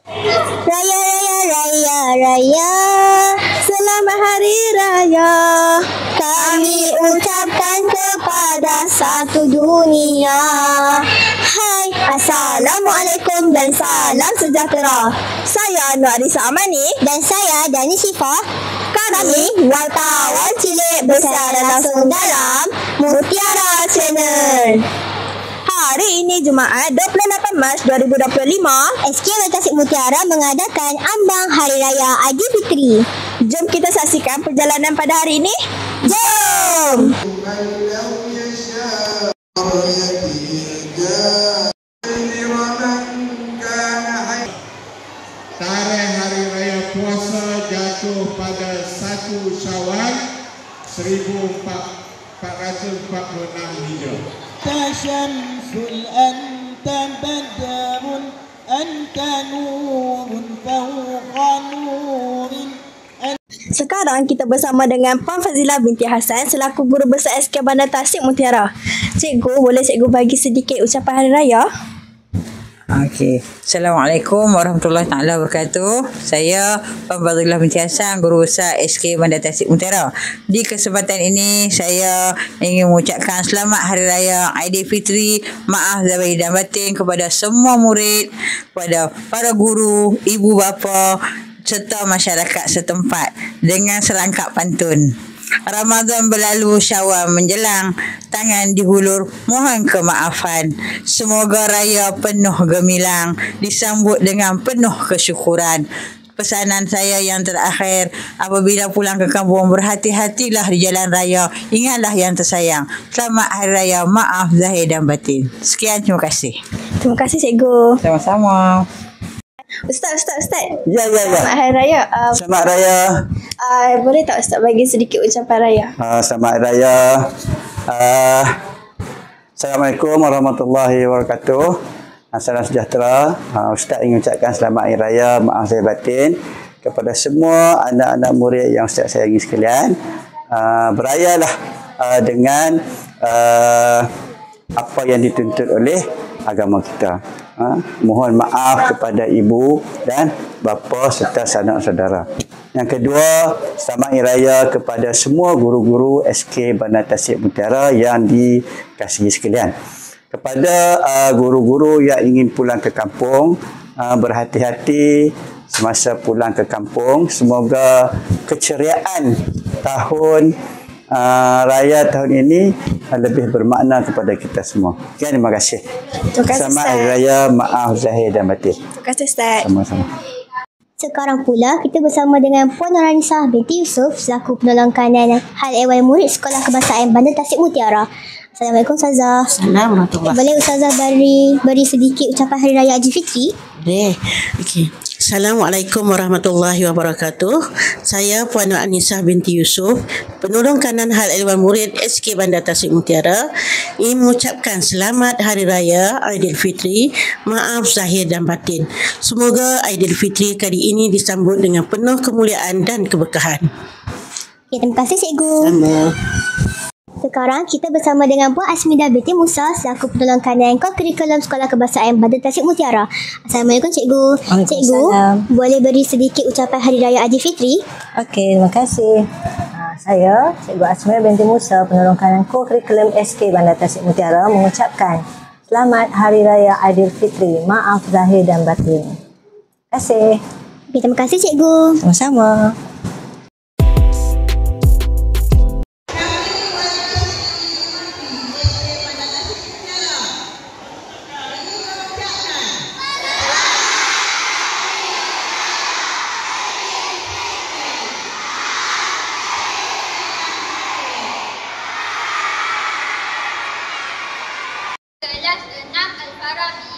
Raya, raya, raya, raya, selamat hari raya. Kami ucapkan kepada satu dunia. Hai, Assalamualaikum dan salam sejahtera. Saya Nur Arisa Amani dan saya Dani Syifa. Kami wartawan cilik bersiaran langsung dalam Mutiara Channel. Hari ini Jumaat 28 Mac 2025, SK Tasik Mutiara mengadakan ambang Hari Raya Aidilfitri. Jom kita saksikan perjalanan pada hari ini. Jom! Tarikh Hari Raya Puasa jatuh pada 1 Syawal 1446 Hijrah. Syamsul anta badarun anta nurun fawqa nurin. Sekarang kita bersama dengan Puan Fazilah binti Hassan selaku Guru Besar SK Bandar Tasik Mutiara. Cikgu, boleh cikgu bagi sedikit ucapan Hari Raya? Okey. Assalamualaikum warahmatullahi taala wabarakatuh. Saya Puan Fazilah binti Hassan, Guru Besar SK Bandar Tasik Mutiara. Di kesempatan ini saya ingin mengucapkan selamat Hari Raya Aidilfitri, maaf zahir dan batin kepada semua murid, kepada para guru, ibu bapa serta masyarakat setempat dengan serangkap pantun. Ramadan berlalu, Syawal menjelang, tangan dihulur mohon kemaafan. Semoga raya penuh gemilang, disambut dengan penuh kesyukuran. Pesanan saya yang terakhir, apabila pulang ke kampung, berhati-hatilah di jalan raya, ingatlah yang tersayang. Selamat Hari Raya, maaf zahir dan batin. Sekian, terima kasih. Terima kasih cikgu. Sama-sama. Ustaz. Ya. Selamat Hari Raya. Selamat Raya. Boleh tak Ustaz bagi sedikit ucapan raya? Selamat Raya. Assalamualaikum warahmatullahi wabarakatuh. Salam sejahtera. Ustaz ingin ucapkan selamat Hari Raya, maaf zahir batin kepada semua anak-anak murid yang Ustaz sayangi sekalian. Berayalah dengan apa yang dituntut oleh agama kita. Mohon maaf kepada ibu dan bapa serta sanak saudara. Yang kedua, selamat Hari Raya kepada semua guru-guru SK Bandar Tasik Mutiara yang dikasihi sekalian. Kepada guru-guru yang ingin pulang ke kampung, berhati-hati semasa pulang ke kampung. Semoga keceriaan tahun raya tahun ini lebih bermakna kepada kita semua. Terima kasih. Selamat Hari Raya, maaf zahir dan batin. Terima kasih Ustaz. Sama-sama. Sekarang pula kita bersama dengan Puan Nuranisah binti Yusuf selaku penolong kanan hal ehwal murid Sekolah Kebangsaan Bandar Tasik Mutiara. Assalamualaikum Ustazah. Assalamualaikum. Boleh Ustazah beri sedikit ucapan Hari Raya Aidilfitri? Boleh. Okey. Assalamualaikum warahmatullahi wabarakatuh. Saya Puan Nuranisah binti Yusuf, penolong kanan hal ehwal murid SK Bandar Tasik Mutiara, ingin mengucapkan selamat Hari Raya Aidilfitri, maaf zahir dan batin. Semoga Aidilfitri kali ini disambut dengan penuh kemuliaan dan keberkahan. Okay, terima kasih cikgu. Sama. Sekarang kita bersama dengan Puan Asmidah binti Musa selaku penolong kanan Kurikulum Sekolah Kebangsaan Bandar Tasik Mutiara. Assalamualaikum cikgu. Cikgu, boleh beri sedikit ucapan Hari Raya Aidilfitri? Okey, terima kasih. Saya, Cikgu Asmidah binti Musa, penolong kanan Kurikulum SK Bandar Tasik Mutiara mengucapkan selamat Hari Raya Aidilfitri, maaf zahir dan batin. Terima kasih. Okay, terima kasih cikgu. Sama-sama. Kelas 6 Al-Farabi.